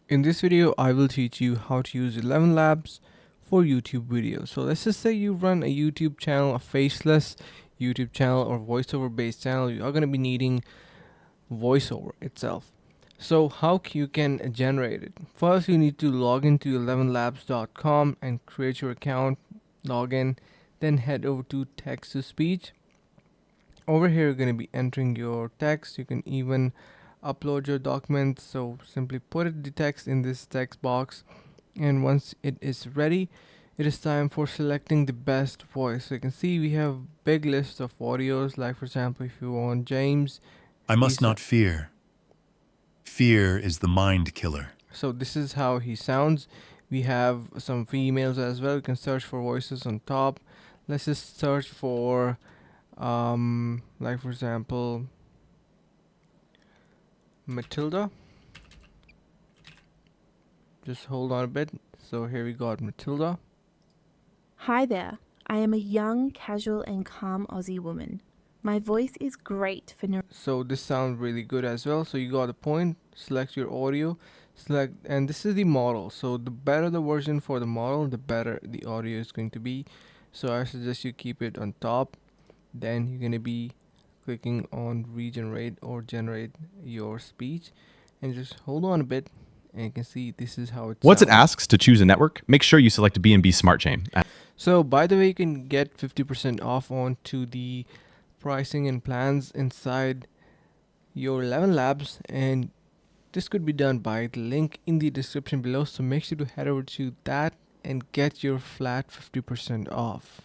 In this video, I will teach you how to use ElevenLabs for YouTube videos. So let's just say you run a YouTube channel, a faceless YouTube channel or voiceover based channel. You are going to be needing voiceover itself. So how you can generate it? First, you need to log into elevenlabs.com and create your account, log in, then head over to text to speech. Over here, you're going to be entering your text. You can even upload your documents. So simply put the text in this text box, and once it is ready, it is time for selecting the best voice. So you can see we have big list of audios. Like for example, if you want James, I must he's not fear. Fear is the mind killer. so this is how he sounds. We have some females as well. You can search for voices on top. Let's just search for like for example Matilda. Just hold on a bit. So here we got Matilda. Hi there. I am a young, casual, and calm Aussie woman. My voice is great for So this sounds really good as well. So you got a point. Select your audio. Select, and this is the model. So the better the version for the model, the better the audio is going to be. So I suggest you keep it on top. Then you're gonna be clicking on regenerate or generate your speech, and just hold on a bit, and you can see this is how it Once it sounds. asks to choose a network, make sure you select B&B Smart Chain. So by the way, you can get 50% off onto the pricing and plans inside your ElevenLabs, and this could be done by the link in the description below. So make sure to head over to that and get your flat 50% off.